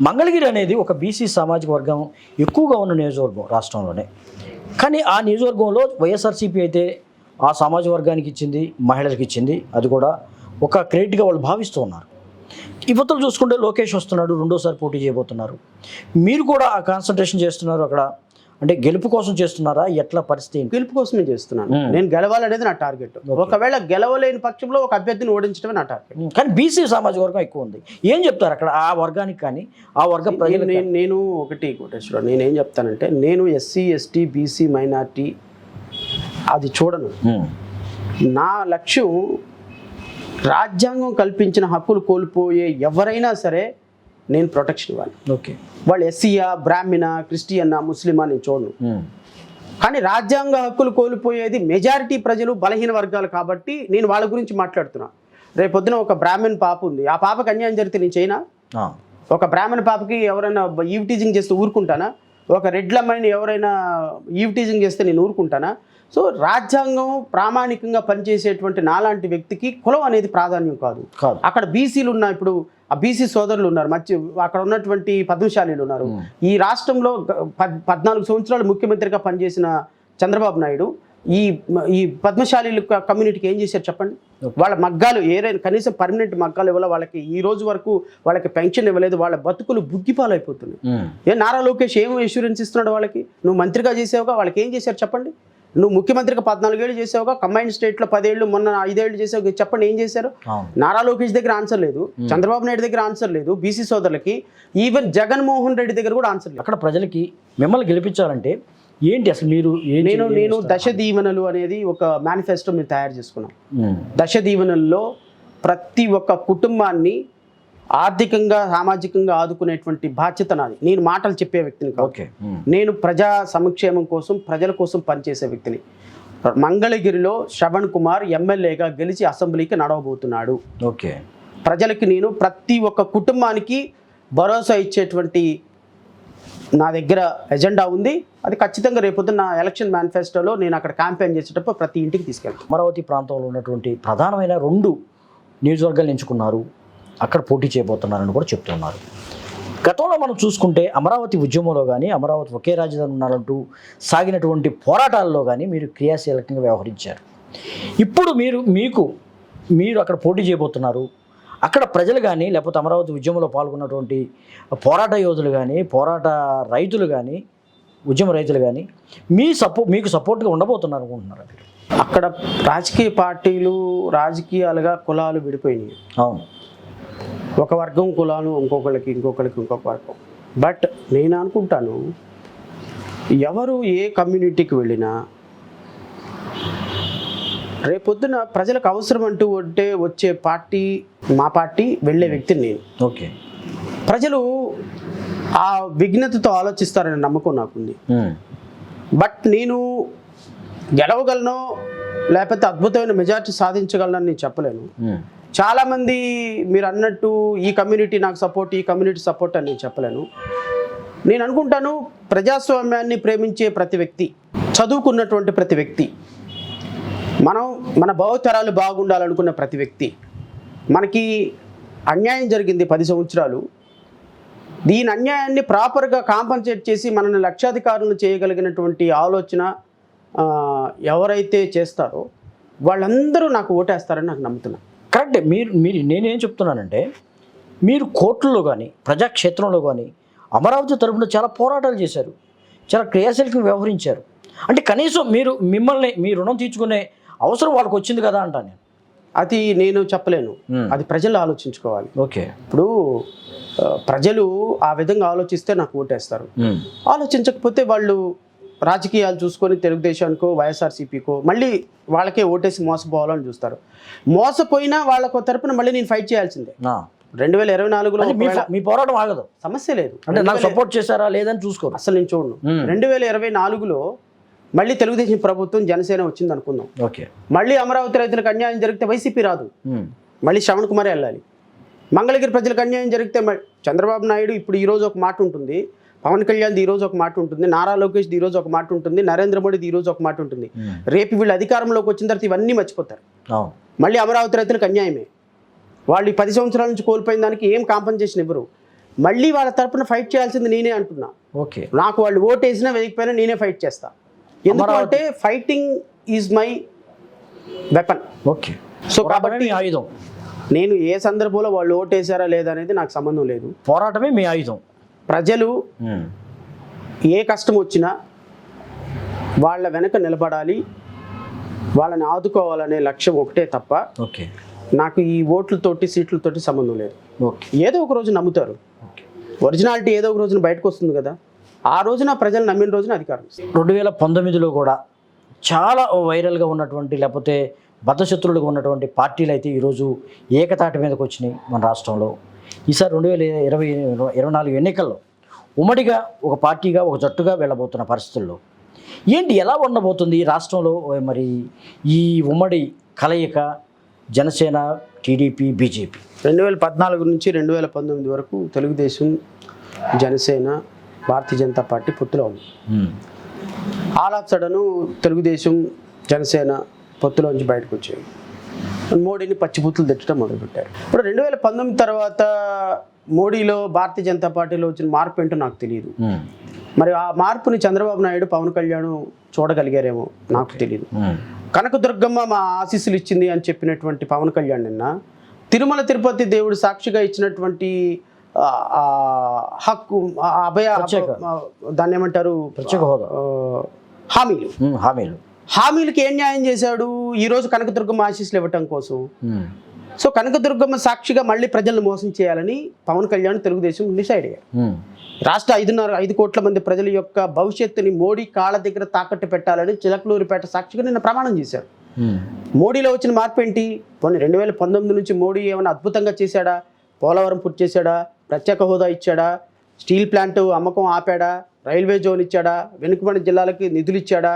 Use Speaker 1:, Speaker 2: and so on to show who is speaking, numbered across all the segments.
Speaker 1: మంగళగిరి అనేది ఒక బీసీ సామాజిక వర్గం ఎక్కువగా ఉన్న నియోజకవర్గం రాష్ట్రంలోనే. కానీ ఆ నియోజకవర్గంలో వైఎస్ఆర్సీపీ అయితే ఆ సామాజిక వర్గానికి ఇచ్చింది, మహిళలకు ఇచ్చింది. అది కూడా ఒక క్రెడిట్గా వాళ్ళు భావిస్తూ ఉన్నారు. యువతలు చూసుకుంటే లోకేష్ వస్తున్నాడు, రెండోసారి పోటీ చేయబోతున్నారు. మీరు కూడా ఆ కాన్సన్ట్రేషన్ చేస్తున్నారు అక్కడ, అంటే గెలుపు కోసం చేస్తున్నారా? ఎట్లా పరిస్థితి?
Speaker 2: గెలుపు కోసమే చేస్తున్నాను. నేను గెలవాలనేది నా టార్గెట్. ఒకవేళ గెలవలేని పక్షంలో ఒక అభ్యర్థిని ఓడించడమే నా టార్గెట్.
Speaker 1: కానీ బీసీ సామాజిక వర్గం ఎక్కువ ఉంది. ఏం చెప్తారు అక్కడ ఆ వర్గానికి? కానీ ఆ వర్గ ప్రజలు
Speaker 2: నేను ఒకటి కోటేశ్వర, నేనేం చెప్తానంటే, నేను ఎస్సీ ఎస్టీ బీసీ మైనార్టీ అది చూడను. నా లక్ష్యం రాజ్యాంగం కల్పించిన హక్కులు కోల్పోయే ఎవరైనా సరే నేను ప్రొటెక్షన్ ఇవ్వాలి.
Speaker 1: ఓకే,
Speaker 2: వాళ్ళు ఎస్సీయా, బ్రాహ్మణ, క్రిస్టియన్నా, ముస్లిమా నేను చూడను. కానీ రాజ్యాంగ హక్కులు కోల్పోయేది మెజారిటీ ప్రజలు, బలహీన వర్గాలు. కాబట్టి నేను వాళ్ళ గురించి మాట్లాడుతున్నా. రేపొద్దున ఒక బ్రాహ్మణ్ పాప ఉంది, ఆ పాపకి అన్యాయం జరిగితే నేను చేయనా? ఒక బ్రాహ్మణ పాపకి ఎవరైనా ఈవ్ టీజింగ్ చేస్తే ఊరుకుంటానా? ఒక రెడ్ల అమ్మాయిని ఎవరైనా ఈవ్ టీజింగ్ చేస్తే నేను ఊరుకుంటానా? సో రాజ్యాంగం ప్రామాణికంగా పనిచేసేటువంటి నాలాంటి వ్యక్తికి కులం అనేది ప్రాధాన్యం కాదు. అక్కడ బీసీలు ఉన్న, ఇప్పుడు ఆ బీసీ సోదరులు ఉన్నారు, అక్కడ ఉన్నటువంటి పద్మశాలీలు ఉన్నారు. ఈ రాష్ట్రంలో 14 సంవత్సరాలు ముఖ్యమంత్రిగా పనిచేసిన చంద్రబాబు నాయుడు ఈ పద్మశాలీలు కమ్యూనిటీకి ఏం చేశారు చెప్పండి? వాళ్ళ మగ్గాలు ఏదైనా కనీసం పర్మనెంట్ మగ్గాలు ఇవ్వాలి వాళ్ళకి. ఈ రోజు వరకు వాళ్ళకి పెన్షన్ ఇవ్వలేదు. వాళ్ళ బతుకులు బుగ్గిపాలైపోతున్నాయి. నారా లోకేష్ ఏం ఇన్సూరెన్స్ ఇస్తున్నాడు వాళ్ళకి? నువ్వు మంత్రిగా చేసావుగా, వాళ్ళకి ఏం చేశారు చెప్పండి? నువ్వు ముఖ్యమంత్రిగా 14 ఏళ్ళు చేసావుగా, కంబైన్డ్ స్టేట్లో 10 ఏళ్ళు, మొన్న 5 ఏళ్ళు చేసావు. చెప్పండి ఏం చేశారు? నారా లోకేష్ దగ్గర ఆన్సర్ లేదు, చంద్రబాబు నాయుడు దగ్గర ఆన్సర్ లేదు, బీసీ సోదరులకి, ఈవెన్ జగన్మోహన్ రెడ్డి దగ్గర కూడా ఆన్సర్ లేదు.
Speaker 1: అక్కడ ప్రజలకి మిమ్మల్ని గెలిపించాలంటే ఏంటి అసలు? మీరు
Speaker 2: నేను దశ దీవెనలు అనేది ఒక మేనిఫెస్టో మేము తయారు చేసుకున్నాం. దశ దీవెనల్లో ప్రతి ఒక్క కుటుంబాన్ని ఆర్థికంగా, సామాజికంగా ఆదుకునేటువంటి బాధ్యత నాది. నేను మాటలు చెప్పే వ్యక్తిని కాదు. నేను ప్రజా సంక్షేమం కోసం, ప్రజల కోసం పనిచేసే వ్యక్తిని. మంగళగిరిలో శ్రవణ్ కుమార్ ఎమ్మెల్యేగా గెలిచి అసెంబ్లీకి నడవబోతున్నాడు.
Speaker 1: ఓకే,
Speaker 2: ప్రజలకి నేను ప్రతి ఒక్క కుటుంబానికి భరోసా ఇచ్చేటువంటి నా దగ్గర ఎజెండా ఉంది. అది ఖచ్చితంగా రేపొద్దున నా ఎలక్షన్ మేనిఫెస్టోలో నేను అక్కడ క్యాంపెయిన్ చేసేటప్పుడు ప్రతి ఇంటికి తీసుకెళ్తాను.
Speaker 1: అమరావతి ప్రాంతంలో ఉన్నటువంటి ప్రధానమైన 2 నియోజకవర్గాలు ఎంచుకున్నారు, అక్కడ పోటీ చేయబోతున్నారని కూడా చెప్తున్నారు. గతంలో మనం చూసుకుంటే అమరావతి ఉద్యమంలో కానీ, అమరావతి ఒకే రాజధాని ఉండాలంటూ సాగినటువంటి పోరాటాల్లో కానీ మీరు క్రియాశీలకంగా వ్యవహరించారు. ఇప్పుడు మీరు అక్కడ పోటీ చేయబోతున్నారు. అక్కడ ప్రజలు కానీ, లేకపోతే అమరావతి ఉద్యమంలో పాల్గొన్నటువంటి పోరాట యోధులు కానీ, పోరాట రైతులు కానీ, ఉద్యమ రైతులు కానీ మీకు సపోర్ట్గా ఉండబోతున్నారు అనుకుంటున్నారు.
Speaker 2: అక్కడ రాజకీయ పార్టీలు, రాజకీయాలుగా కులాలు విడిపోయినాయి.
Speaker 1: అవును,
Speaker 2: ఒక వర్గం కులాలు ఇంకొక వర్గం. బట్ నేను అనుకుంటాను, ఎవరు ఏ కమ్యూనిటీకి వెళ్ళినా రేపొద్దున ప్రజలకు అవసరం అంటూ ఉంటే వచ్చే పార్టీ మా పార్టీ, వెళ్ళే వ్యక్తిని నేను.
Speaker 1: ఓకే,
Speaker 2: ప్రజలు ఆ విఘ్నతతో ఆలోచిస్తారనే నమ్మకం నాకుంది. బట్ నేను గెలవగలను, లేకపోతే అద్భుతమైన మెజార్టీ సాధించగలనని నేను చెప్పలేను. చాలామంది మీరు అన్నట్టు ఈ కమ్యూనిటీ నాకు సపోర్ట్, ఈ కమ్యూనిటీ సపోర్ట్ అని నేను చెప్పలేను. నేను అనుకుంటాను, ప్రజాస్వామ్యాన్ని ప్రేమించే ప్రతి వ్యక్తి, చదువుకున్నటువంటి ప్రతి వ్యక్తి, మన భవితరాలు బాగుండాలనుకున్న ప్రతి వ్యక్తి, మనకి అన్యాయం జరిగింది 10 సంవత్సరాలు, దీని అన్యాయాన్ని ప్రాపర్గా కాంపన్సేట్ చేసి మనల్ని లక్షాధికారులను చేయగలిగినటువంటి ఆలోచన ఎవరైతే చేస్తారో వాళ్ళందరూ నాకు ఓటేస్తారని నాకు నమ్ముతున్నాను.
Speaker 1: కరెక్టే. నేనేం చెప్తున్నానంటే, మీరు కోర్టుల్లో కానీ, ప్రజాక్షేత్రంలో కానీ అమరావతి తరపున చాలా పోరాటాలు చేశారు, చాలా క్రియాశీలకంగా వ్యవహరించారు. అంటే కనీసం మిమ్మల్ని మీ రుణం తీర్చుకునే అవసరం వాళ్ళకి వచ్చింది కదా అంటా నేను.
Speaker 2: అది నేను చెప్పలేను, అది ప్రజలు ఆలోచించుకోవాలి.
Speaker 1: ఓకే,
Speaker 2: ఇప్పుడు ప్రజలు ఆ విధంగా ఆలోచిస్తే నాకు ఓటేస్తారు. ఆలోచించకపోతే వాళ్ళు రాజకీయాలు చూసుకొని తెలుగుదేశానికో, వైఎస్ఆర్సీపీకో మళ్ళీ వాళ్ళకే ఓటేసి మోసపోవాలని చూస్తారు. మోసపోయినా వాళ్ళకు తరపున మళ్ళీ నేను ఫైట్ చేయాల్సిందే. 2024లో
Speaker 1: మీ పోరాటం ఆగదు,
Speaker 2: సమస్య లేదు.
Speaker 1: అంటే నాకు సపోర్ట్ చేశారా లేదని చూసుకో,
Speaker 2: అసలు నేను చూడను. 2024లో మళ్ళీ తెలుగుదేశం ప్రభుత్వం, జనసేన వచ్చింది అనుకుందాం.
Speaker 1: ఓకే,
Speaker 2: మళ్ళీ అమరావతి రైతులకు అన్యాయం జరిగితే వైసీపీ రాదు, మళ్ళీ శ్రవణ్ కుమారే వెళ్ళాలి. మంగళగిరి ప్రజలకు అన్యాయం జరిగితే చంద్రబాబు నాయుడు ఇప్పుడు ఈరోజు ఒక మాట ఉంటుంది, పవన్ కళ్యాణ్ది ఈరోజు ఒక మాట ఉంటుంది, నారా లోకేష్ది ఈరోజు ఒక మాట ఉంటుంది, నరేంద్ర మోడీది ఈరోజు ఒక మాట ఉంటుంది. రేపు వీళ్ళు అధికారంలోకి వచ్చిన తర్వాత ఇవన్నీ మర్చిపోతారు. మళ్ళీ అమరావతి రైతులకు అన్యాయమే. వాళ్ళు 10 సంవత్సరాల నుంచి కోల్పోయిన దానికి ఏం కాంపన్సేషన్ ఇవ్వరు. మళ్ళీ వాళ్ళ తరపున ఫైట్ చేయాల్సింది నేనే అంటున్నా.
Speaker 1: ఓకే,
Speaker 2: నాకు వాళ్ళు ఓటు వేసినా వేయకపోయినా నేనే ఫైట్ చేస్తా. ఎందుకంటే fighting is my weapon.
Speaker 1: Okay.
Speaker 2: So కాబట్టి
Speaker 1: మీ ఆయుధం.
Speaker 2: నేను ఏ సందర్భంలో వాళ్ళు ఓటు వేసారా లేదా అనేది నాకు సంబంధం లేదు.
Speaker 1: పోరాటమే మీ ఆయుధం.
Speaker 2: ప్రజలు ఏ కష్టం వచ్చినా వాళ్ళ వెనక నిలబడాలి, వాళ్ళని ఆదుకోవాలనే లక్ష్యం ఒకటే తప్ప
Speaker 1: ఓకే,
Speaker 2: నాకు ఈ ఓట్లతోటి సీట్లతోటి సంబంధం లేదు.
Speaker 1: ఓకే.
Speaker 2: ఏదో ఒక రోజు నమ్ముతారు, ఒరిజినాలిటీ ఏదో ఒక రోజున బయటకు వస్తుంది కదా, ఆ రోజున ప్రజలు నమ్మిన రోజున అధికారం.
Speaker 1: 2019లో కూడా చాలా వైరల్గా ఉన్నటువంటి లేకపోతే బద్ధశత్రులుగా ఉన్నటువంటి పార్టీలు అయితే ఈరోజు ఏకతాటి మీదకి వచ్చినాయి మన రాష్ట్రంలో. ఈసారి 2024 ఎన్నికల్లో ఉమ్మడిగా ఒక పార్టీగా ఒక జట్టుగా వెళ్ళబోతున్న పరిస్థితుల్లో ఏంటి, ఎలా ఉండబోతుంది ఈ రాష్ట్రంలో? మరి ఈ ఉమ్మడి కలయిక జనసేన, టీడీపీ, బీజేపీ
Speaker 2: 2014 నుంచి 2019 వరకు తెలుగుదేశం, జనసేన, భారతీయ జనతా పార్టీ పొత్తులో ఉంది. All of sudden Telugudesam, Janasena పొత్తులోంచి బయటకు వచ్చాయి. మోడీని పచ్చిబూతులు తెచ్చడం మొదలుపెట్టారు. ఇప్పుడు 2019 తర్వాత మోడీలో, భారతీయ జనతా పార్టీలో వచ్చిన మార్పు ఏంటో నాకు తెలియదు. మరి ఆ మార్పుని చంద్రబాబు నాయుడు, పవన్ కళ్యాణ్ చూడగలిగారేమో నాకు తెలియదు. కనకదుర్గమ్మ మా ఆశీస్సులు ఇచ్చింది అని చెప్పినటువంటి పవన్ కళ్యాణ్ నిన్న తిరుమల తిరుపతి దేవుడు సాక్షిగా ఇచ్చినటువంటి హక్కు, అభయ, దాన్ని ఏమంటారు,
Speaker 1: ప్రత్యేక హోదా,
Speaker 2: హామీలకి ఏం న్యాయం చేశాడు? ఈరోజు కనకదుర్గమ్మ ఆశీస్సులు ఇవ్వటం కోసం. సో కనకదుర్గమ్మ సాక్షిగా మళ్ళీ ప్రజలను మోసం చేయాలని పవన్ కళ్యాణ్, తెలుగుదేశం డిసైడ్ అయ్యారు. రాష్ట్ర 5 కోట్ల మంది ప్రజల యొక్క భవిష్యత్తుని మోడీ కాళ్ళ దగ్గర తాకట్టు పెట్టాలని చిలకలూరిపేట సాక్షిగా నిన్న ప్రమాణం చేశారు. మోడీలో వచ్చిన మార్పు ఏంటి? పోనీ 2019 నుంచి మోడీ ఏమైనా అద్భుతంగా చేశాడా? పోలవరం పూర్తి చేశాడా? ప్రత్యేక హోదా ఇచ్చాడా? స్టీల్ ప్లాంట్ అమ్మకం ఆపాడా? రైల్వే జోన్ ఇచ్చాడా? వెనుకబడిన జిల్లాలకి నిధులు ఇచ్చాడా?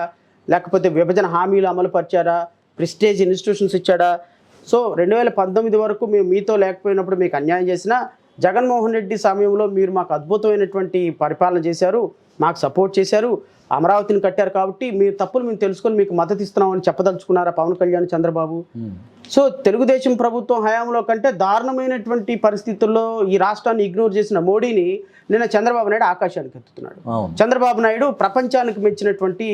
Speaker 2: లేకపోతే విభజన హామీలు అమలు పరిచారా? ప్రెస్టేజ్ ఇన్స్టిట్యూషన్స్ ఇచ్చాడా? సో 2019 వరకు మేము మీతో లేకపోయినప్పుడు మీకు అన్యాయం చేసినా, జగన్మోహన్ రెడ్డి సమయంలో మీరు మాకు అద్భుతమైనటువంటి పరిపాలన చేశారు, మాకు సపోర్ట్ చేశారు, అమరావతిని కట్టారు, కాబట్టి మీ తప్పులు మేము తెలుసుకొని మీకు మద్దతు ఇస్తున్నామని చెప్పదలుచుకున్నారా పవన్ కళ్యాణ్, చంద్రబాబు? సో తెలుగుదేశం ప్రభుత్వం హయాంలో కంటే దారుణమైనటువంటి పరిస్థితుల్లో ఈ రాష్ట్రాన్ని ఇగ్నోర్ చేసిన మోడీని నిన్న చంద్రబాబు నాయుడు ఆకాశానికి ఎత్తుతున్నాడు. చంద్రబాబు నాయుడు ప్రపంచానికి మెచ్చినటువంటి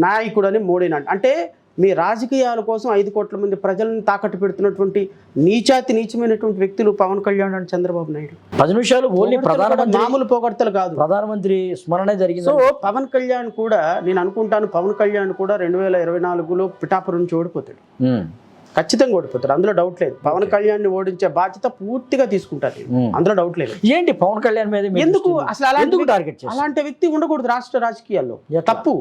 Speaker 2: నాయకుడు అని మోడీని అంటే మీ రాజకీయాల కోసం 5 కోట్ల మంది ప్రజలను తాకట్టు పెడుతున్నటువంటి నీచమైనటువంటి వ్యక్తులు పవన్ కళ్యాణ్ అండ్ చంద్రబాబు నాయుడు.
Speaker 1: 10 నిమిషాలు ఓన్లీ ప్రధానమంత్రి,
Speaker 2: మామూలు పోగొడతలు కాదు,
Speaker 1: ప్రధానమంత్రి స్మరణే జరిగింది.
Speaker 2: సో పవన్ కళ్యాణ్ కూడా, నేను అనుకుంటాను పవన్ కళ్యాణ్ కూడా 2024లో పిఠాపురం నుంచి ఓడిపోతాడు, ఖచ్చితంగా ఓడిపోతాడు, అందులో డౌట్ లేదు. పవన్ కళ్యాణ్ ని ఓడించే బాధ్యత పూర్తిగా తీసుకుంటారు, అందులో డౌట్ లేదు.
Speaker 1: ఏంటి పవన్ కళ్యాణ్ మీద
Speaker 2: ఎందుకు అసలు
Speaker 1: అలాంటి
Speaker 2: వ్యక్తి ఉండకూడదు రాష్ట్ర రాజకీయాల్లో? తప్పు.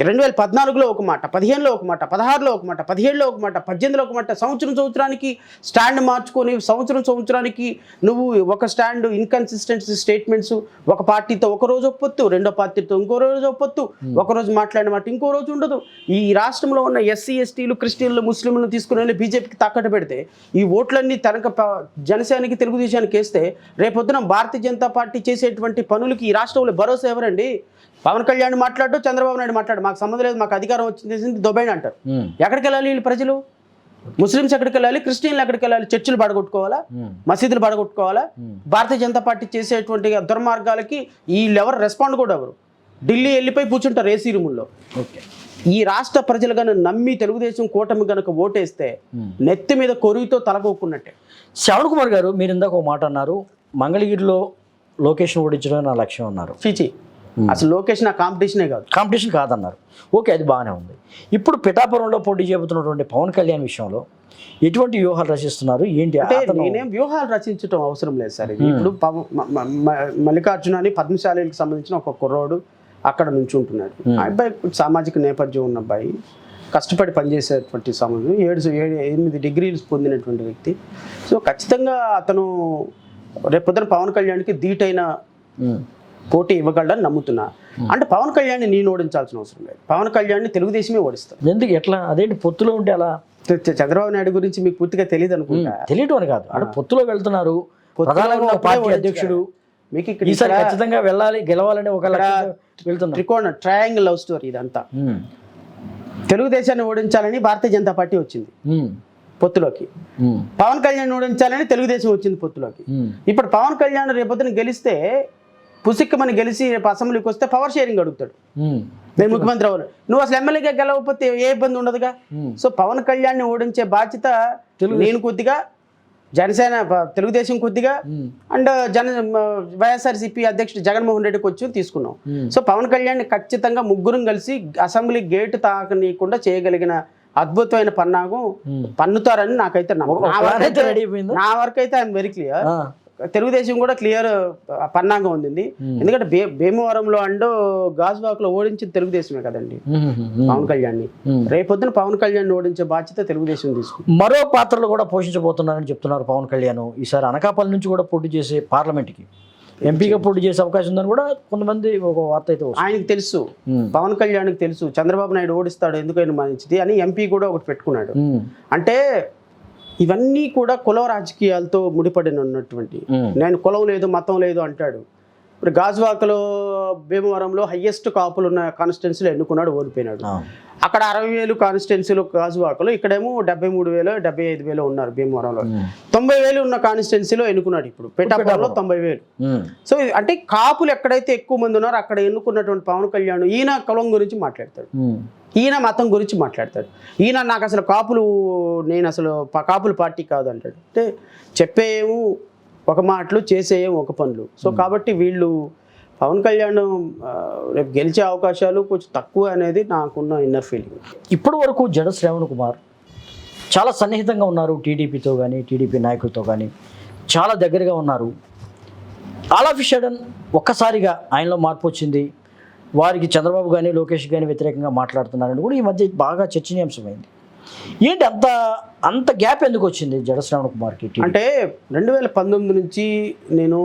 Speaker 2: 2014లో ఒక మాట, 15లో ఒక మాట, 16లో ఒక మాట, 17లో ఒక మాట, 18లో ఒక మాట, సంవత్సరానికి స్టాండ్ మార్చుకొని సంవత్సరానికి నువ్వు ఒక స్టాండ్, ఇన్కన్సిస్టెన్సీ స్టేట్మెంట్స్, ఒక పార్టీతో ఒక రోజు ఒక పొత్తు, రెండో పార్టీతో ఇంకో రోజు ఒక పొత్తు, ఒక రోజు మాట్లాడిన మాట ఇంకో రోజు ఉండదు. ఈ రాష్ట్రంలో ఉన్న ఎస్సీ, ఎస్టీలు, క్రిస్టియన్లు, ముస్లింలను తీసుకుని వెళ్ళి బీజేపీకి తాకట్టు పెడితే, ఈ ఓట్లన్నీ జనసేనకి, తెలుగుదేశానికి వేస్తే, రేపొద్దున భారతీయ జనతా పార్టీ చేసేటువంటి పనులకి ఈ రాష్ట్రంలో భరోసా ఎవరండి? పవన్ కళ్యాణ్ మాట్లాడు, చంద్రబాబు నాయుడు మాట్లాడు, మాకు సంబంధం లేదు, మాకు అధికారం వచ్చింది దొబ్బైన అంటారు. ఎక్కడికి వెళ్ళాలి వీళ్ళు ప్రజలు? ముస్లిమ్స్ ఎక్కడికి వెళ్ళాలి? క్రిస్టియన్లు ఎక్కడికి వెళ్ళాలి? చర్చిలు పడగొట్టుకోవాలా? మసీదులు పడగొట్టుకోవాలా? భారతీయ జనతా పార్టీ చేసేటువంటి దుర్మార్గాలకి వీళ్ళెవరు రెస్పాండ్ కూడా ఎవరు? ఢిల్లీ వెళ్ళిపోయి కూర్చుంటారు ఏసీ రూముల్లో. ఈ రాష్ట్ర ప్రజలు కనుక నమ్మి తెలుగుదేశం కూటమి కనుక ఓటేస్తే నెత్తి మీద కొరువుతో తలగొక్కున్నట్టే.
Speaker 1: శ్రవణ్ కుమార్ గారు, మీరు ఇందాక ఒక మాట అన్నారు, మంగళగిరిలో లొకేషన్ ఓడించడం నా లక్ష్యం అన్నారు.
Speaker 2: చీచి, అసలు లోకేష్ నా కాంపిటీషనే కాదు.
Speaker 1: కాంపిటీషన్ కాదన్నారు. ఓకే, అది బాగానే ఉంది. ఇప్పుడు పిఠాపురంలో పోటీ చేయబోతున్నటువంటి పవన్ కళ్యాణ్ విషయంలో ఎటువంటి వ్యూహాలు రచిస్తున్నారు ఏంటి?
Speaker 2: అంటే నేనేం వ్యూహాలు రచించడం అవసరం లేదు సార్. ఇప్పుడు మల్లికార్జున అని పద్మశాలికి సంబంధించిన ఒక కుర్రోడు అక్కడ నుంచి ఉంటున్నాడు. ఆ అబ్బాయి సామాజిక నేపథ్యం ఉన్న అబ్బాయి, కష్టపడి పనిచేసేటువంటి సమయం, 8 డిగ్రీలు పొందినటువంటి వ్యక్తి. సో ఖచ్చితంగా అతను రేపొద్దున పవన్ కళ్యాణ్కి ధీటైన పోటీ ఇవ్వగలడని నమ్ముతున్నా. అంటే పవన్ కళ్యాణ్ నేను ఓడించాల్సిన అవసరం లేదు, పవన్ కళ్యాణ్ తెలుగుదేశమే ఓడిస్తారు.
Speaker 1: ఎందుకు? ఎట్లా? అదేంటి పొత్తులో ఉంటే అలా?
Speaker 2: చంద్రబాబు నాయుడు గురించి మీకు పూర్తిగా తెలియదు అనుకుంటా.
Speaker 1: తెలియటం అని కాదు, అంటే పొత్తులో వెళ్తున్నారు, పార్టీ అధ్యక్షుడు, మీకు ఇక్కడ ఈసారి ఖచ్చితంగా వెళ్ళాలి, గెలవాలని ఒక వెళ్తున్నారు.
Speaker 2: త్రికోణ ట్రయాంగిల్ లవ్ స్టోరీ ఇదంతా. తెలుగుదేశాన్ని ఓడించాలని భారతీయ జనతా పార్టీ వచ్చింది, పొత్తులోకి. పవన్ కళ్యాణ్ ఓడించాలని తెలుగుదేశం వచ్చింది పొత్తులోకి. ఇప్పుడు పవన్ కళ్యాణ్ రేపొద్దున గెలిస్తే పుసిక్కమని గెలిచి రేపు అసెంబ్లీకి వస్తే పవర్ షేరింగ్ అడుగుతాడు, నేను ముఖ్యమంత్రి అవ్వాలి. నువ్వు అసలు ఎమ్మెల్యేగా గెలవకపోతే ఏ ఇబ్బంది ఉండదుగా. సో పవన్ కళ్యాణ్ని ఓడించే బాధ్యత నేను కొద్దిగా, జనసేన తెలుగుదేశం కొద్దిగా, అండ్ వైఎస్ఆర్సీపీ అధ్యక్షుడు జగన్మోహన్ రెడ్డికి వచ్చి తీసుకున్నాం. సో పవన్ కళ్యాణ్ ఖచ్చితంగా ముగ్గురం కలిసి అసెంబ్లీ గేటు తాకనీయకుండా చేయగలిగిన అద్భుతమైన పన్నాగం పన్నుతారని నాకైతే నా వరకు అయితే ఐఎమ్ వెరీ క్లియర్. తెలుగుదేశం కూడా క్లియర్ పన్నాగం ఉంది. ఎందుకంటే భీమవరంలో అండ్ గాజువాకలో ఓడించింది తెలుగుదేశమే కదండి పవన్ కళ్యాణ్. రేపొద్దున పవన్ కళ్యాణ్ ఓడించే బాధ్యత తెలుగుదేశం తీసుకుంది.
Speaker 1: మరో పాత్రలు కూడా పోషించబోతున్నారని చెప్తున్నారు పవన్ కళ్యాణ్. ఈసారి అనకాపల్లి నుంచి కూడా పోటీ చేసే, పార్లమెంట్కి ఎంపీగా పోటీ చేసే అవకాశం ఉందని కూడా కొంతమంది ఒక వార్త అయితే
Speaker 2: ఆయనకు తెలుసు, పవన్ కళ్యాణ్కి తెలుసు చంద్రబాబు నాయుడు ఓడిస్తాడు ఎందుకైనా మంచిది అని ఎంపీ కూడా ఒకటి పెట్టుకున్నాడు. అంటే ఇవన్నీ కూడా కుల రాజకీయాలతో ముడిపడిన ఉన్నటువంటి, నేను కులం లేదు మతం లేదు అంటాడు. ఇప్పుడు గాజువాకలో భీమవరంలో హయ్యెస్ట్ కాపులు ఉన్న కాన్స్టిట్యున్సీలో ఎన్నుకున్నాడు, ఓడిపోయినాడు. అక్కడ 60,000 కాన్స్టిట్యున్సీలో గాజువాకలో, ఇక్కడేమో 73,000 75,000 ఉన్నారు భీమవరంలో. 90,000 ఉన్న కాన్స్టిట్యున్సీలో ఎన్నుకున్నాడు ఇప్పుడు పిఠాపురంలో 90,000. సో అంటే కాపులు ఎక్కడైతే ఎక్కువ మంది ఉన్నారో అక్కడ ఎన్నుకున్నటువంటి పవన్ కళ్యాణ్ ఈయన కులం గురించి మాట్లాడతాడు, ఈయన మతం గురించి మాట్లాడతాడు. ఈయన నాకు అసలు కాపులు, నేను అసలు కాపుల పార్టీ కాదు అంటాడు. అంటే చెప్పేయేమో ఒక మాటలు, చేసేయేమో ఒక పనులు. సో కాబట్టి వీళ్ళు పవన్ కళ్యాణ్ రేపు గెలిచే అవకాశాలు కొంచెం తక్కువ అనేది నాకున్న ఇన్నర్ ఫీలింగ్.
Speaker 1: ఇప్పటి వరకు జడ శ్రావణ్ కుమార్ చాలా సన్నిహితంగా ఉన్నారు టీడీపీతో కానీ, టీడీపీ నాయకులతో కానీ చాలా దగ్గరగా ఉన్నారు. ఆల్ ఆఫ్ సడన్ ఒక్కసారిగా ఆయనలో మార్పు వచ్చింది, వారికి చంద్రబాబు కానీ లోకేష్ కానీ వ్యతిరేకంగా మాట్లాడుతున్నారని కూడా ఈ మధ్య బాగా చర్చనీయాంశమైంది. ఏంటి అంత గ్యాప్ ఎందుకు వచ్చింది జడ శ్రావణ్ కుమార్కి?
Speaker 2: అంటే 2019 నుంచి నేను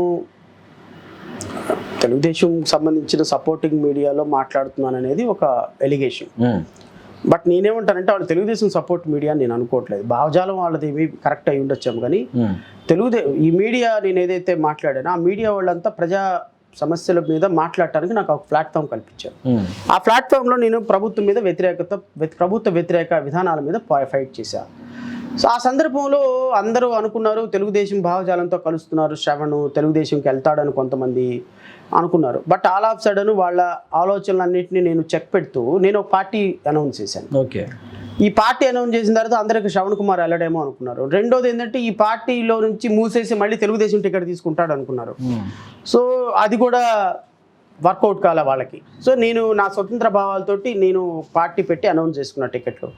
Speaker 2: తెలుగుదేశం సంబంధించిన సపోర్టింగ్ మీడియాలో మాట్లాడుతున్నాను అనేది ఒక ఎలిగేషన్. బట్ నేనేమంటానంటే వాళ్ళు తెలుగుదేశం సపోర్ట్ మీడియా అని నేను అనుకోవట్లేదు. భావజాలం వాళ్ళది ఏమి కరెక్ట్ అయి ఉండొచ్చాము, కానీ ఈ మీడియా నేను ఏదైతే మాట్లాడానో ఆ మీడియా వాళ్ళంతా ప్రజా సమస్యల మీద మాట్లాడటానికి నాకు ఒక ప్లాట్ఫామ్ కల్పించారు. ఆ ప్లాట్ఫామ్లో నేను ప్రభుత్వ వ్యతిరేక విధానాల మీద ఫైట్ చేశాను. సో ఆ సందర్భంలో అందరూ అనుకున్నారు తెలుగుదేశం భావజాలంతో కలుస్తున్నారు శ్రవణ్, తెలుగుదేశంకి వెళ్తాడని కొంతమంది అనుకున్నారు. బట్ ఆల్ ఆఫ్ సడన్ వాళ్ళ ఆలోచనలన్నింటినీ నేను చెక్ పెడుతూ నేను ఒక పార్టీ అనౌన్స్ చేశాను.
Speaker 1: ఓకే,
Speaker 2: ఈ పార్టీ అనౌన్స్ చేసిన తర్వాత అందరికి శ్రవణ్ కుమార్ వెళ్ళడేమో అనుకున్నారు. రెండోది ఏంటంటే ఈ పార్టీలో నుంచి మూసేసి మళ్ళీ తెలుగుదేశం టికెట్ తీసుకుంటాడు అనుకున్నారు. సో అది కూడా వర్కౌట్ కాలే వాళ్ళకి. సో నేను నా స్వతంత్ర భావాలతోటి నేను పార్టీ పెట్టి అనౌన్స్ చేసుకున్న టికెట్లు.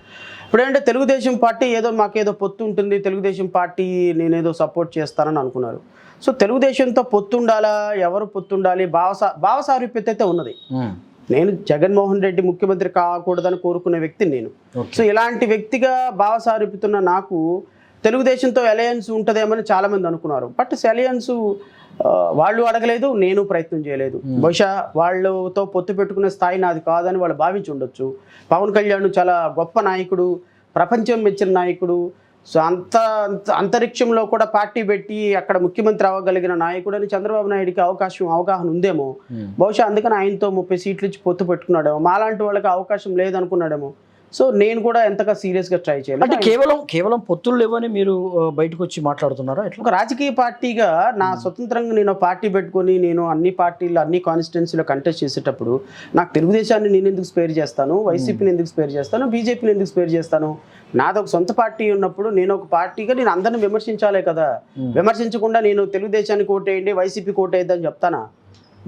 Speaker 2: ఇప్పుడు ఏంటంటే తెలుగుదేశం పార్టీ ఏదో మాకేదో పొత్తు ఉంటుంది, తెలుగుదేశం పార్టీ నేనేదో సపోర్ట్ చేస్తానని అనుకున్నారు. సో తెలుగుదేశంతో పొత్తు ఉండాలా, ఎవరు పొత్తు ఉండాలి, భావసారూప్యత అయితే ఉన్నది. నేను జగన్మోహన్ రెడ్డి ముఖ్యమంత్రి కాకూడదని కోరుకునే వ్యక్తిని నేను. సో ఇలాంటి వ్యక్తిగా భావసారూపుతున్న నాకు తెలుగుదేశంతో అలయన్స్ ఉంటుందేమని చాలామంది అనుకున్నారు. బట్ అలయన్స్ వాళ్ళు అడగలేదు, నేను ప్రయత్నం చేయలేదు. బహుశా వాళ్ళతో పొత్తు పెట్టుకునే స్థాయి నాది కాదని వాళ్ళు భావించి ఉండొచ్చు. పవన్ కళ్యాణ్ చాలా గొప్ప నాయకుడు, ప్రపంచం మెచ్చిన నాయకుడు. సో అంతరిక్షంలో కూడా పార్టీ పెట్టి అక్కడ ముఖ్యమంత్రి అవ్వగలిగిన నాయకుడు అని చంద్రబాబు నాయుడికి అవగాహన ఉందేమో. బహుశా అందుకని ఆయనతో 30 సీట్లు ఇచ్చి పొత్తు పెట్టుకున్నాడేమో. మాలాంటి వాళ్ళకి అవకాశం లేదనుకున్నాడేమో. సో నేను కూడా ఎంతగా సీరియస్గా ట్రై చేయాలి.
Speaker 1: అంటే కేవలం పొత్తులు లేవని మీరు బయటకు వచ్చి మాట్లాడుతున్నారా?
Speaker 2: ఒక రాజకీయ పార్టీగా నా స్వతంత్రంగా నేను పార్టీ పెట్టుకొని నేను అన్ని పార్టీలు అన్ని కాన్స్టిట్యున్సీలో కంటెస్ట్ చేసేటప్పుడు నాకు తెలుగుదేశాన్ని నేను ఎందుకు స్పేర్ చేస్తాను, వైసీపీని ఎందుకు స్పేర్ చేస్తాను, బీజేపీని ఎందుకు స్పేర్ చేస్తాను? నాది ఒక సొంత పార్టీ ఉన్నప్పుడు నేను ఒక పార్టీగా నేను అందరిని విమర్శించాలే కదా. విమర్శించకుండా నేను తెలుగుదేశానికి ఓటేయండి వైసీపీకి ఓటేయద్దని చెప్తానా?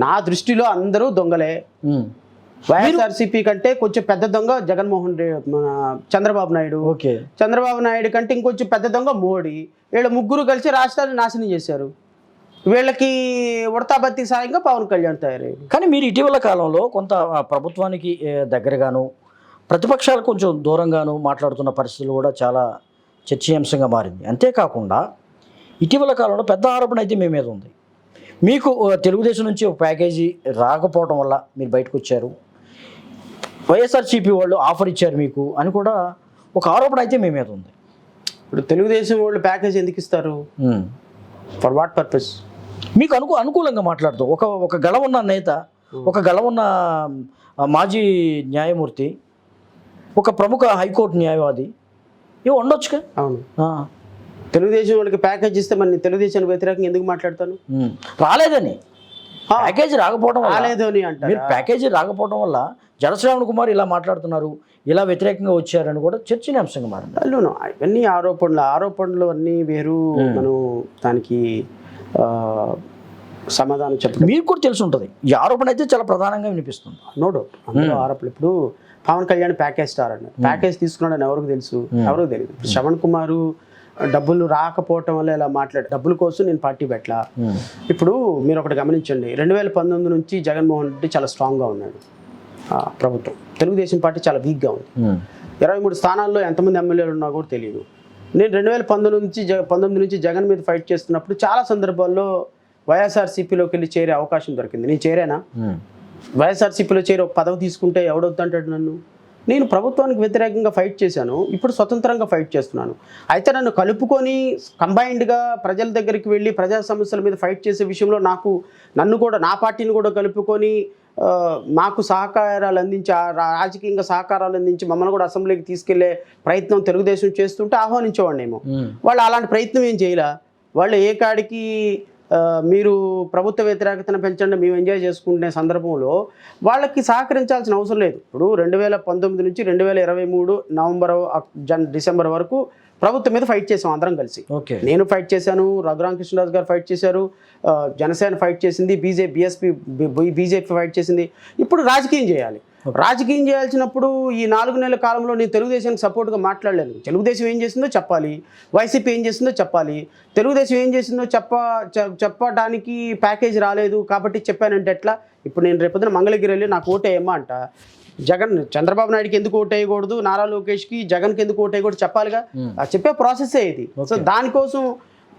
Speaker 2: నా దృష్టిలో అందరూ దొంగలే. వైఎస్ఆర్సీపీ కంటే కొంచెం పెద్ద దొంగ జగన్మోహన్ రెడ్డి, చంద్రబాబు నాయుడు. చంద్రబాబు నాయుడు కంటే ఇంకొంచెం పెద్ద దొంగ మోడీ. వీళ్ళ ముగ్గురు కలిసి రాష్ట్రాన్ని నాశనం చేశారు. వీళ్ళకి ఉడతాబత్తి సాయంగా పవన్ కళ్యాణ్ తయారయ్యారు.
Speaker 1: కానీ మీరు ఇటీవల కాలంలో కొంత ప్రభుత్వానికి దగ్గరగాను, ప్రతిపక్షాలు కొంచెం దూరంగాను మాట్లాడుతున్న పరిస్థితులు కూడా చాలా చర్చనీయాంశంగా మారింది. అంతేకాకుండా ఇటీవల కాలంలో పెద్ద ఆరోపణ అయితే మీ మీద ఉంది. మీకు తెలుగుదేశం నుంచి ఒక ప్యాకేజీ రాకపోవడం వల్ల మీరు బయటకు వచ్చారు, వైఎస్ఆర్సీపీ వాళ్ళు ఆఫర్ ఇచ్చారు మీకు అని కూడా ఒక ఆరోపణ అయితే మీ మీద ఉంది.
Speaker 2: ఇప్పుడు తెలుగుదేశం వాళ్ళు ప్యాకేజ్ ఎందుకు ఇస్తారు? For what purpose?
Speaker 1: మీకు అనుకూలంగా మాట్లాడుతూ ఒక గళ ఉన్న నేత, ఒక గళ ఉన్న మాజీ న్యాయమూర్తి, ఒక ప్రముఖ హైకోర్టు న్యాయవాది ఇవి ఉండొచ్చుగా.
Speaker 2: అవును, తెలుగుదేశం వాళ్ళకి ప్యాకేజ్ ఇస్తే మరి నేను తెలుగుదేశానికి వ్యతిరేకంగా ఎందుకు మాట్లాడతాను?
Speaker 1: రాలేదని, ప్యాకేజీ రాకపోవడం
Speaker 2: రాలేదు అని అంటారు.
Speaker 1: మీరు ప్యాకేజీ రాకపోవడం వల్ల జనశ్రావణ్ కుమార్ ఇలా మాట్లాడుతున్నారు, ఇలా వ్యతిరేకంగా వచ్చారని కూడా చర్చనీయాంశంగా మారింది.
Speaker 2: ఇవన్నీ ఆరోపణలు అన్నీ వేరు. మనం దానికి సమాధానం చెప్పండి.
Speaker 1: మీకు కూడా తెలిసి ఉంటుంది, ఈ ఆరోపణ అయితే చాలా ప్రధానంగా వినిపిస్తుంది.
Speaker 2: నో డౌట్ అందులో ఆరోపణలు. ఇప్పుడు పవన్ కళ్యాణ్ ప్యాకేజ్ స్టార్ అన్నారు, ప్యాకేజ్ తీసుకున్నాడని ఎవరికి తెలుసు? ఎవరికి తెలియదు. ఇప్పుడు శ్రవణ్ కుమారు డబ్బులు రాకపోవటం వల్ల ఇలా మాట్లాడు, డబ్బుల కోసం నేను పార్టీ పెట్టలా. ఇప్పుడు మీరు ఒకటి గమనించండి, 2019 నుంచి జగన్మోహన్ రెడ్డి చాలా స్ట్రాంగ్గా ఉన్నాడు ప్రభుత్వం, తెలుగుదేశం పార్టీ చాలా వీక్గా ఉంది. 23 స్థానాల్లో ఎంతమంది ఎమ్మెల్యేలు ఉన్నా కూడా తెలియదు. నేను 2019 నుంచి జగన్ మీద ఫైట్ చేస్తున్నప్పుడు చాలా సందర్భాల్లో వైఎస్ఆర్సీపీలోకి వెళ్ళి చేరే అవకాశం దొరికింది. నేను చేరానా? వైఎస్ఆర్సీపీలో చేరి ఒక పదవి తీసుకుంటే ఎవడొద్దంటాడు నన్ను? నేను ప్రభుత్వానికి వ్యతిరేకంగా ఫైట్ చేశాను, ఇప్పుడు స్వతంత్రంగా ఫైట్ చేస్తున్నాను. అయితే నన్ను కలుపుకొని కంబైన్డ్గా ప్రజల దగ్గరికి వెళ్ళి ప్రజా సమస్యల మీద ఫైట్ చేసే విషయంలో నన్ను కూడా, నా పార్టీని కూడా కలుపుకొని మాకు సహకారాలు అందించి, రాజకీయంగా సహకారాలు అందించి మమ్మల్ని కూడా అసెంబ్లీకి తీసుకెళ్లే ప్రయత్నం తెలుగుదేశం చేస్తుంటే ఆహ్వానించేవాడినేమో. వాళ్ళు అలాంటి ప్రయత్నం ఏం చేయలే. వాళ్ళు ఏ కాడికి మీరు ప్రభుత్వ వ్యతిరేకతను పెంచండి, మేము ఎంజాయ్ చేసుకునే సందర్భంలో వాళ్ళకి సహకరించాల్సిన అవసరం లేదు. ఇప్పుడు 2019 నుంచి 2023 డిసెంబర్ వరకు ప్రభుత్వం మీద ఫైట్ చేసాం అందరం కలిసి. నేను ఫైట్ చేశాను, రఘురామకృష్ణరాజు గారు ఫైట్ చేశారు, జనసేన ఫైట్ చేసింది, బీజేపీ ఫైట్ చేసింది. ఇప్పుడు రాజకీయం చేయాలి. రాజకీయం చేయాల్సినప్పుడు ఈ 4 నెలల కాలంలో నేను తెలుగుదేశానికి సపోర్ట్గా మాట్లాడలేను. తెలుగుదేశం ఏం చేసిందో చెప్పాలి, వైసీపీ ఏం చేసిందో చెప్పాలి. తెలుగుదేశం ఏం చేసిందో చెప్పడానికి ప్యాకేజ్ రాలేదు కాబట్టి చెప్పానంటే ఎట్లా? ఇప్పుడు నేను రేపొద్దున మంగళగిరి వెళ్ళి నాకు ఓటేయమ్మా అంట, చంద్రబాబు నాయుడుకి ఎందుకు ఓటేయకూడదు, నారా లోకేష్కి, జగన్కి ఎందుకు ఓటేయకూడదు చెప్పాలిగా. ఆ చెప్పే ప్రాసెస్సే ఇది. సో దానికోసం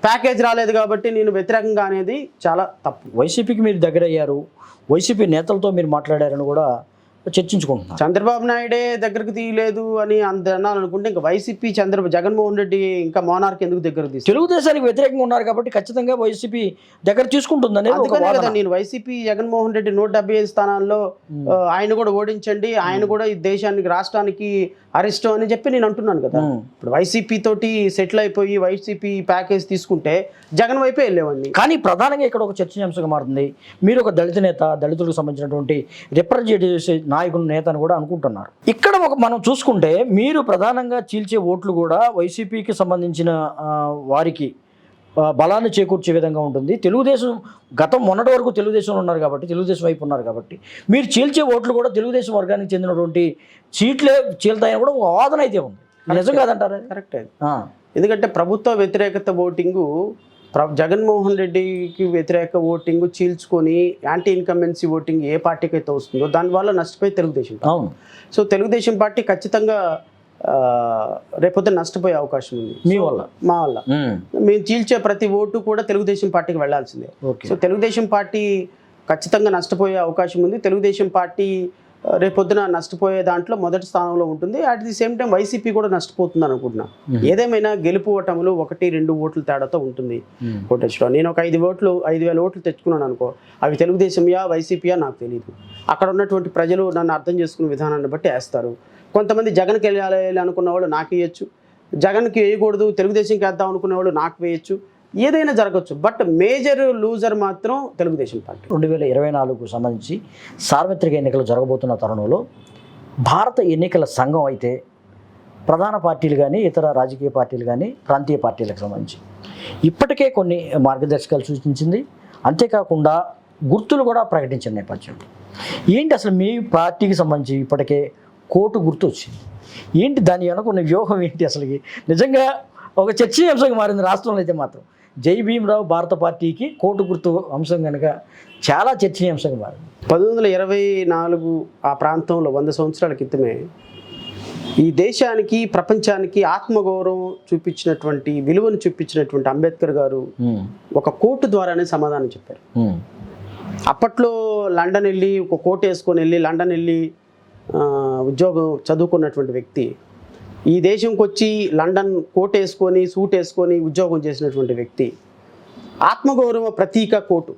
Speaker 2: ప్యాకేజ్ రాలేదు కాబట్టి నేను వ్యతిరేకంగా అనేది చాలా తప్పు.
Speaker 1: వైసీపీకి మీరు దగ్గర అయ్యారు, వైసీపీ నేతలతో మీరు మాట్లాడారని కూడా చర్చించుకుంటున్నారు.
Speaker 2: చంద్రబాబు నాయుడే దగ్గరకు తీయలేదు అని అనాలనుకుంటే ఇంకా వైసీపీ జగన్మోహన్ రెడ్డి ఇంకా మోనార్క్ ఎందుకు దగ్గర తీసి?
Speaker 1: తెలుగుదేశానికి వ్యతిరేకంగా ఉన్నారు కాబట్టి ఖచ్చితంగా వైసీపీ దగ్గర తీసుకుంటుంది.
Speaker 2: అందుకనే కదా నేను వైసీపీ జగన్మోహన్ రెడ్డి 175 స్థానాల్లో ఆయన కూడా ఓడించండి, ఆయన కూడా ఈ దేశానికి, రాష్ట్రానికి అరిష్టం అని చెప్పి నేను అంటున్నాను కదా. ఇప్పుడు వైసీపీ తోటి సెటిల్ అయిపోయి వైసీపీ ప్యాకేజ్ తీసుకుంటే జగన్ వైపే వెళ్ళేవాడిని.
Speaker 1: కానీ ప్రధానంగా ఇక్కడ ఒక చర్చనీయాంశంగా మారుతుంది. మీరు ఒక దళిత నేత, దళితులకు సంబంధించినటువంటి రిప్రజెంటేటివ్ నాయకుడు, నేత అని కూడా అనుకుంటున్నారు. ఇక్కడ మనం చూసుకుంటే మీరు ప్రధానంగా చీల్చే ఓట్లు కూడా వైసీపీకి సంబంధించిన వారికి బలాన్ని చేకూర్చే విధంగా ఉంటుంది. తెలుగుదేశం మొన్నటి వరకు తెలుగుదేశంలో ఉన్నారు కాబట్టి, తెలుగుదేశం వైపు ఉన్నారు కాబట్టి మీరు చీల్చే ఓట్లు కూడా తెలుగుదేశం వర్గానికి చెందినటువంటి సీట్లే చీల్తాయని కూడా ఒక వాదన అయితే ఉంది. నిజం కాదంటారా?
Speaker 2: కరెక్టే. ఎందుకంటే ప్రభుత్వ వ్యతిరేకత ఓటింగు, జగన్మోహన్ రెడ్డికి వ్యతిరేక ఓటింగ్ చీల్చుకొని యాంటీ ఇన్కంబెన్సీ ఓటింగ్ ఏ పార్టీకి అయితే వస్తుందో దానివల్ల నష్టపోయి తెలుగుదేశం.
Speaker 1: అవును.
Speaker 2: సో తెలుగుదేశం పార్టీ ఖచ్చితంగా రేపొద్దున నష్టపోయే అవకాశం ఉంది మా వల్ల. మేము చీల్చే ప్రతి ఓటు కూడా తెలుగుదేశం పార్టీకి వెళ్లాల్సిందే. సో తెలుగుదేశం పార్టీ ఖచ్చితంగా నష్టపోయే అవకాశం ఉంది. తెలుగుదేశం పార్టీ రేపొద్దున నష్టపోయే దాంట్లో మొదటి స్థానంలో ఉంటుంది. At the same time YCP కూడా నష్టపోతుంది అనుకుంటున్నా. ఏదేమైనా గెలుపు ఓటములు 1-2 ఓట్ల తేడాతో ఉంటుంది. కోటేశ్వర నేను ఒక 5,000 ఓట్లు తెచ్చుకున్నాను అనుకో, అవి తెలుగుదేశంయా వైసీపీయా నాకు తెలియదు. అక్కడ ఉన్నటువంటి ప్రజలు నన్ను అర్థం చేసుకునే విధానాన్ని బట్టి వేస్తారు. కొంతమంది జగన్కి వెళ్ళాలి అనుకున్న వాళ్ళు నాకు వేయచ్చు, జగన్కి వేయకూడదు తెలుగుదేశంకి వేద్దాం అనుకునే వాళ్ళు నాకు వేయచ్చు. ఏదైనా జరగచ్చు, బట్ మేజర్ లూజర్ మాత్రం తెలుగుదేశం పార్టీ.
Speaker 1: 2024కు సంబంధించి సార్వత్రిక ఎన్నికలు జరగబోతున్న తరుణంలో భారత ఎన్నికల సంఘం అయితే ప్రధాన పార్టీలు కానీ, ఇతర రాజకీయ పార్టీలు కానీ, ప్రాంతీయ పార్టీలకు సంబంధించి ఇప్పటికే కొన్ని మార్గదర్శకాలు సూచించింది. అంతేకాకుండా గుర్తులు కూడా ప్రకటించిన నేపథ్యంలో ఏంటి అసలు మీ పార్టీకి సంబంధించి ఇప్పటికే కోర్టు గుర్తు వచ్చింది. ఏంటి దాని వెనుకున్న వ్యూహం ఏంటి? అసలు నిజంగా ఒక చర్చనీయాంశంగా మారింది రాష్ట్రంలో అయితే మాత్రం. జై భీమరావు భారత పార్టీకి కోర్టు గుర్తు అంశం కనుక చాలా చర్చనీయాంశంగా మారింది.
Speaker 2: 1924 ఆ ప్రాంతంలో 100 సంవత్సరాల క్రితమే ఈ దేశానికి, ప్రపంచానికి ఆత్మగౌరవం చూపించినటువంటి, విలువను చూపించినటువంటి అంబేద్కర్ గారు ఒక కోర్టు ద్వారానే సమాధానం చెప్పారు. అప్పట్లో లండన్ వెళ్ళి ఒక కోర్టు వేసుకొని వెళ్ళి లండన్ వెళ్ళి ఉద్యోగం చదువుకున్నటువంటి వ్యక్తి ఈ దేశంకి వచ్చి లండన్ కోట్ వేసుకొని, సూట్ వేసుకొని ఉద్యోగం చేసినటువంటి వ్యక్తి, ఆత్మగౌరవ ప్రతీక కోటు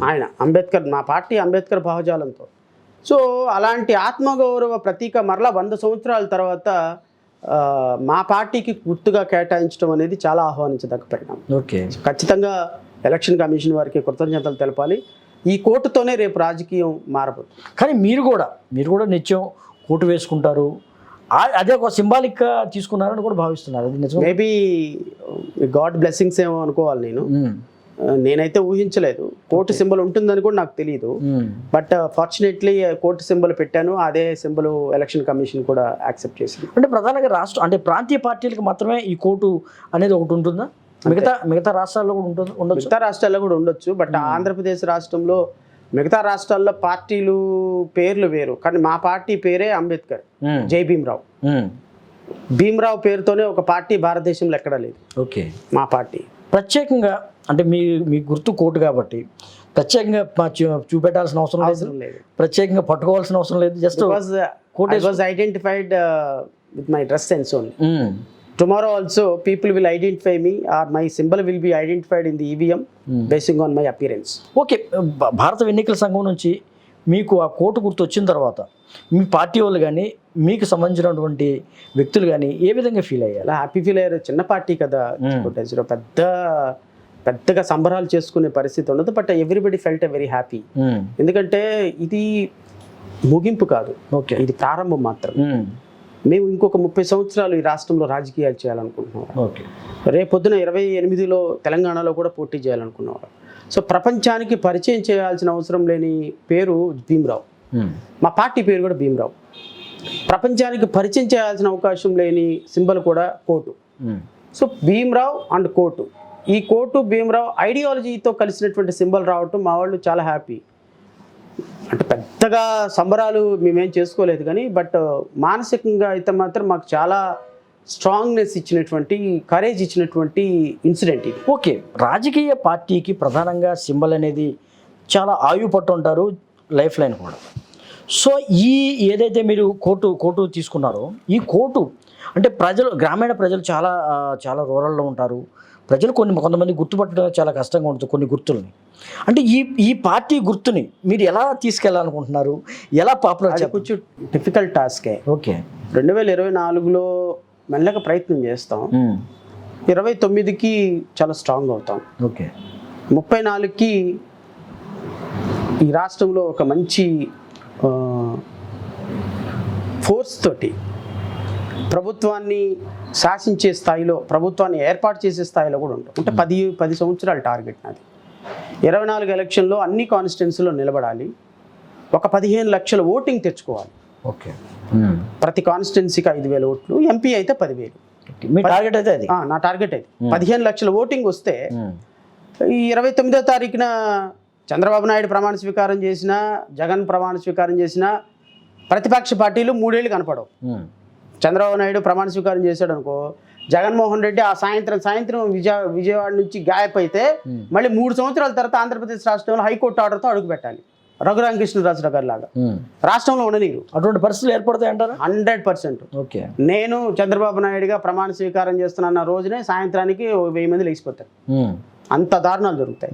Speaker 2: ఆయన అంబేద్కర్, మా పార్టీ అంబేద్కర్ భావజాలంతో. సో అలాంటి ఆత్మగౌరవ ప్రతీక మరలా 100 సంవత్సరాల తర్వాత మా పార్టీకి గుర్తుగా కేటాయించడం అనేది చాలా ఆహ్వానించదగ్గ పరిణామం.
Speaker 1: ఓకే.
Speaker 2: ఖచ్చితంగా ఎలక్షన్ కమిషన్ వారికి కృతజ్ఞతలు తెలపాలి. ఈ కోర్టుతోనే రేపు రాజకీయం మారబోతుంది.
Speaker 1: కానీ మీరు కూడా నిత్యం కోటు వేసుకుంటారు, అదే ఒక సింబాలిక్గా తీసుకున్నారని కూడా భావిస్తున్నారు. అది నిజం?
Speaker 2: మేబీ గాడ్ బ్లెస్సింగ్స్ ఏమో అనుకోవాలి. నేనైతే ఊహించలేదు కోర్టు సింబల్ ఉంటుందని కూడా నాకు తెలియదు. బట్ ఫార్చునేట్లీ కోర్టు సింబల్ పెట్టాను, అదే సింబల్ ఎలక్షన్ కమిషన్ కూడా యాక్సెప్ట్ చేసింది.
Speaker 1: అంటే ప్రధానంగా ప్రాంతీయ పార్టీలకు మాత్రమే ఈ కోర్టు అనేది ఒకటి ఉంటుందా? మిగతా రాష్ట్రాల్లో కూడా ఉండొచ్చు.
Speaker 2: మిగతా రాష్ట్రాల్లో కూడా ఉండొచ్చు. బట్ ఆంధ్రప్రదేశ్ రాష్ట్రంలో మిగతా రాష్ట్రాల్లో పార్టీలు పేర్లు వేరు, కానీ మా పార్టీ పేరే అంబేద్కర్, జై భీమ్రావ్. భీమ్రావ్ పేరుతోనే ఒక పార్టీ భారతదేశంలో ఎక్కడా లేదు.
Speaker 1: ఓకే.
Speaker 2: మా పార్టీ
Speaker 1: ప్రత్యేకంగా అంటే మీ గుర్తు కోర్టు కాబట్టి ప్రత్యేకంగా చూపెట్టాల్సిన అవసరం లేదు, ప్రత్యేకంగా పట్టుకోవాల్సిన అవసరం లేదు. Just
Speaker 2: identified with my dress sense only. Tomorrow also people will identify me, or my symbol will be identified in the EVM basing on my appearance.
Speaker 1: Okay. భారత ఎన్నికల సంఘం నుంచి మీకు ఆ కోర్టు గుర్తు వచ్చిన తర్వాత మీ పార్టీ వాళ్ళు కానీ మీకు సంబంధించినటువంటి వ్యక్తులు కానీ ఏ విధంగా ఫీల్ అయ్యారు?
Speaker 2: హ్యాపీ ఫీల్ అయ్యారు. చిన్న పార్టీ కదా, పెద్దగా సంబరాలు చేసుకునే పరిస్థితి ఉండదు. But everybody felt very happy. ఎందుకంటే ఇది ముగింపు కాదు, ఇది ప్రారంభం మాత్రం. మేము ఇంకొక 30 సంవత్సరాలు ఈ రాష్ట్రంలో రాజకీయాలు చేయాలనుకుంటున్నాం. రేపొద్దున 28లో తెలంగాణలో కూడా పోటీ చేయాలనుకున్నాం. సో ప్రపంచానికి పరిచయం చేయాల్సిన అవసరం లేని పేరు భీమ్రావ్. మా పార్టీ పేరు కూడా భీమ్రావ్. ప్రపంచానికి పరిచయం చేయాల్సిన అవకాశం లేని సింబల్ కూడా court. So Bhimrao and court, ఈ కోర్టు భీమ్రావ్ ఐడియాలజీతో కలిసినటువంటి సింబల్ రావటం మా వాళ్ళు చాలా హ్యాపీ. అంటే పెద్దగా సంబరాలు మేమేం చేసుకోలేదు, కానీ బట్ మానసికంగా అయితే మాత్రం మాకు చాలా స్ట్రాంగ్నెస్ ఇచ్చినటువంటి, కరేజ్ ఇచ్చినటువంటి ఇన్సిడెంట్ ఇది.
Speaker 1: ఓకే. రాజకీయ పార్టీకి ప్రధానంగా సింబల్ అనేది చాలా ఆయువు పట్టు ఉంటారు, లైఫ్ లైన్ కూడా. సో ఏదైతే మీరు కోర్టు తీసుకున్నారో, ఈ కోర్టు అంటే గ్రామీణ ప్రజలు చాలా రూరల్లో ఉంటారు. ప్రజలు కొంతమంది గుర్తుపట్టడం చాలా కష్టంగా ఉంటుంది కొన్ని గుర్తుల్ని. అంటే ఈ పార్టీ గుర్తుని మీరు ఎలా తీసుకెళ్ళాలనుకుంటున్నారు, ఎలా పాపులర్?
Speaker 2: కొంచెం డిఫికల్ట్ టాస్కే.
Speaker 1: ఓకే.
Speaker 2: 2024లో మెల్లగా ప్రయత్నం చేస్తాం. 29కి చాలా స్ట్రాంగ్ అవుతాం.
Speaker 1: ఓకే.
Speaker 2: 34కి ఈ రాష్ట్రంలో ఒక మంచి ఫోర్స్ తోటి ప్రభుత్వాన్ని శాసించే స్థాయిలో, ప్రభుత్వాన్ని ఏర్పాటు చేసే స్థాయిలో కూడా ఉంటాం. అంటే 10 సంవత్సరాల టార్గెట్ నాది. 24 ఎలక్షన్లో అన్ని కాన్స్టిట్యున్సీలో నిలబడాలి, ఒక 15 లక్షల ఓటింగ్ తెచ్చుకోవాలి.
Speaker 1: ఓకే.
Speaker 2: ప్రతి కాన్స్టిట్యున్సీకి 5,000 ఓట్లు, ఎంపీ అయితే 10,000.
Speaker 1: మీ టార్గెట్ అయితే అది?
Speaker 2: నా టార్గెట్ అయితే 15 లక్షల ఓటింగ్ వస్తే ఈ 29వ తారీఖున చంద్రబాబు నాయుడు ప్రమాణ స్వీకారం చేసినా, జగన్ ప్రమాణ స్వీకారం చేసినా ప్రతిపక్ష పార్టీలు 3 ఏళ్ళు కనపడవు. చంద్రబాబు నాయుడు ప్రమాణ స్వీకారం చేశాడు అనుకో, జగన్మోహన్ రెడ్డి ఆ సాయంత్రం విజయవాడ నుంచి గాయప్ అయితే మళ్ళీ 3 సంవత్సరాల తర్వాత ఆంధ్రప్రదేశ్ రాష్ట్రంలో హైకోర్టు ఆర్డర్తో అడుగు పెట్టాలి. రఘురామకృష్ణరాజు గారి లాగా రాష్ట్రంలో ఉండనీరు.
Speaker 1: అటువంటి పరిస్థితులు ఏర్పడతాయి అంటారా?
Speaker 2: 100%.
Speaker 1: ఓకే.
Speaker 2: నేను చంద్రబాబు నాయుడుగా ప్రమాణ స్వీకారం చేస్తున్న రోజునే సాయంత్రానికి 1000 మంది లేచిపోతారు. అంత దారుణాలు జరుగుతాయి.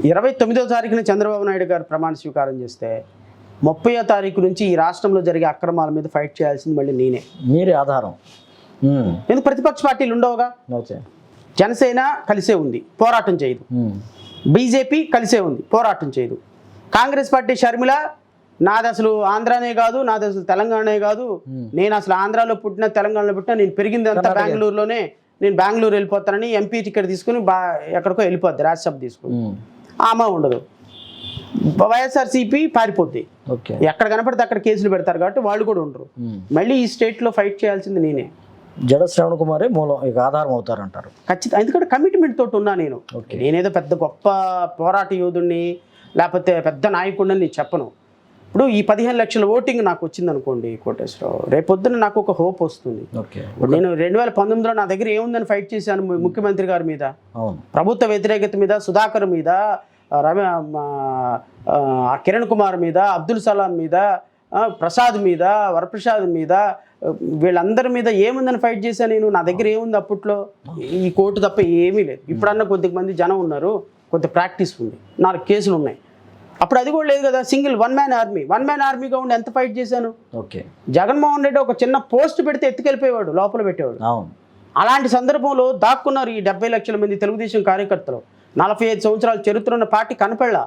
Speaker 2: 29వ తారీఖున చంద్రబాబు నాయుడు గారు ప్రమాణ స్వీకారం చేస్తే 30వ తారీఖు నుంచి ఈ రాష్ట్రంలో జరిగే అక్రమాల మీద ఫైట్ చేయాల్సింది మళ్ళీ మీరే ఆధారం. ఎందుకు ప్రతిపక్ష పార్టీలు ఉండవుగా? జనసేన కలిసే ఉంది, పోరాటం చేయదు. బీజేపీ కలిసే ఉంది, పోరాటం చేయదు. కాంగ్రెస్ పార్టీ షర్మిల, నాది అసలు ఆంధ్రానే కాదు, నాది అసలు తెలంగాణనే కాదు, నేను అసలు ఆంధ్రాలో పుట్టిన, తెలంగాణలో పుట్టిన, నేను పెరిగింది అంతా బెంగళూరులోనే, నేను బెంగళూరు వెళ్ళిపోతానని ఎంపీ టికెట్ తీసుకుని ఎక్కడికో వెళ్ళిపోద్ది, రాజ్యసభ తీసుకుని. ఆమె ఉండదు. వైఎస్ఆర్సీపీ పారిపోద్ది, ఎక్కడ కనపడితే అక్కడ కేసులు పెడతారు కాబట్టి వాళ్ళు కూడా ఉండరు. మళ్ళీ ఈ స్టేట్లో ఫైట్ చేయాల్సింది నేనే.
Speaker 1: జడ శ్రవణ్ కుమారే మూలం, ఇక ఆధారం అవుతారంటారు.
Speaker 2: ఖచ్చితంగా, ఎందుకంటే కమిట్మెంట్ తోటి ఉన్నా నేను. నేనేదో పెద్ద గొప్ప పోరాట యోధుడిని లేకపోతే పెద్ద నాయకుడిని చెప్పను. ఇప్పుడు ఈ 15 లక్షల ఓటింగ్ నాకు వచ్చింది అనుకోండి కోటేశ్వరరావు, రేపొద్దున నాకు ఒక హోప్ వస్తుంది. నేను 2019లో నా దగ్గర ఏముందని ఫైట్ చేశాను ముఖ్యమంత్రి గారి మీద, ప్రభుత్వ వ్యతిరేకత మీద, సుధాకర్ మీద, కిరణ్ కుమార్ మీద, అబ్దుల్ సలాం మీద, ప్రసాద్ మీద, వరప్రసాద్ మీద, వీళ్ళందరి మీద ఏముందని ఫైట్ చేశాను నేను. నా దగ్గర ఏముంది అప్పట్లో? ఈ కోర్టు తప్ప ఏమీ లేదు. ఇప్పుడన్నా కొద్దిమంది జనం ఉన్నారు, కొంత ప్రాక్టీస్ ఉంది, 4 కేసులు ఉన్నాయి. అప్పుడు అది కూడా లేదు కదా, సింగిల్ వన్ మ్యాన్ ఆర్మీగా ఉండి ఎంత ఫైట్ చేశాను.
Speaker 1: ఓకే.
Speaker 2: జగన్మోహన్ రెడ్డి ఒక చిన్న పోస్ట్ పెడితే ఎత్తుకెళ్ళిపోయేవాడు, లోపల పెట్టేవాడు.
Speaker 1: అవును.
Speaker 2: అలాంటి సందర్భంలో దాక్కున్నారు ఈ 70 లక్షల మంది తెలుగుదేశం కార్యకర్తలు. 45 సంవత్సరాల చరిత్ర ఉన్న పార్టీ కనపడలా.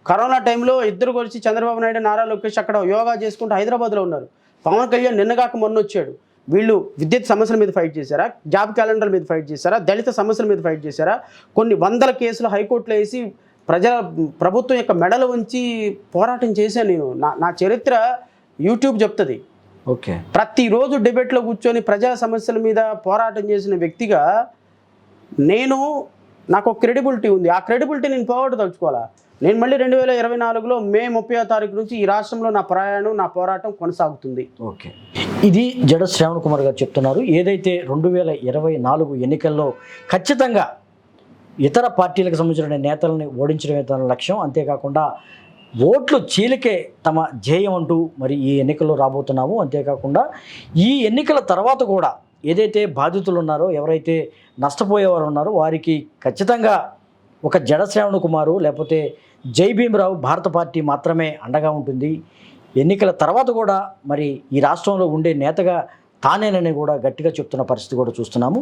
Speaker 2: కరోనా టైంలో ఇద్దరు కలిసి చంద్రబాబు నాయుడు, నారా లోకేష్ అక్కడ యోగా చేసుకుంటూ హైదరాబాద్లో ఉన్నారు. పవన్ కళ్యాణ్ నిన్నగాక మొన్న వచ్చాడు. వీళ్ళు విద్యుత్ సమస్యల మీద ఫైట్ చేశారా, జాబ్ క్యాలెండర్ మీద ఫైట్ చేశారా, దళిత సమస్యల మీద ఫైట్ చేశారా, కొన్ని వందల కేసులు హైకోర్టులో వేసి ప్రభుత్వం యొక్క మెడలు ఉంచి పోరాటం చేశాను నేను. నా చరిత్ర యూట్యూబ్ చెప్తుంది.
Speaker 1: ఓకే.
Speaker 2: ప్రతిరోజు డిబేట్లో కూర్చొని ప్రజా సమస్యల మీద పోరాటం చేసిన వ్యక్తిగా నాకు ఒక క్రెడిబిలిటీ ఉంది. ఆ క్రెడిబిలిటీ నేను పోగొట్టదలుచుకోవాలా. నేను మళ్ళీ 2024లో మే 30వ తారీఖు నుంచి ఈ రాష్ట్రంలో నా పోరాటం కొనసాగుతుంది.
Speaker 1: ఓకే. ఇది జడ శ్రావణ్ కుమార్ గారు చెప్తున్నారు. ఏదైతే 2024 ఎన్నికల్లో ఖచ్చితంగా ఇతర పార్టీలకు సంబంధించిన నేతలని ఓడించడమే తన లక్ష్యం, అంతేకాకుండా ఓట్లు చీలికే తమ ధ్యేయం అంటూ మరి ఈ ఎన్నికల్లో రాబోతున్నాము. అంతేకాకుండా ఈ ఎన్నికల తర్వాత కూడా ఏదైతే బాధితులు ఉన్నారో, ఎవరైతే నష్టపోయేవారు ఉన్నారో వారికి ఖచ్చితంగా ఒక జడ శ్రావణ్ కుమారు లేకపోతే జై భీమరావు భారత పార్టీ మాత్రమే అండగా ఉంటుంది. ఎన్నికల తర్వాత కూడా మరి ఈ రాష్ట్రంలో ఉండే నేతగా తానేనని కూడా గట్టిగా చెప్తున్న పరిస్థితి కూడా చూస్తున్నాము.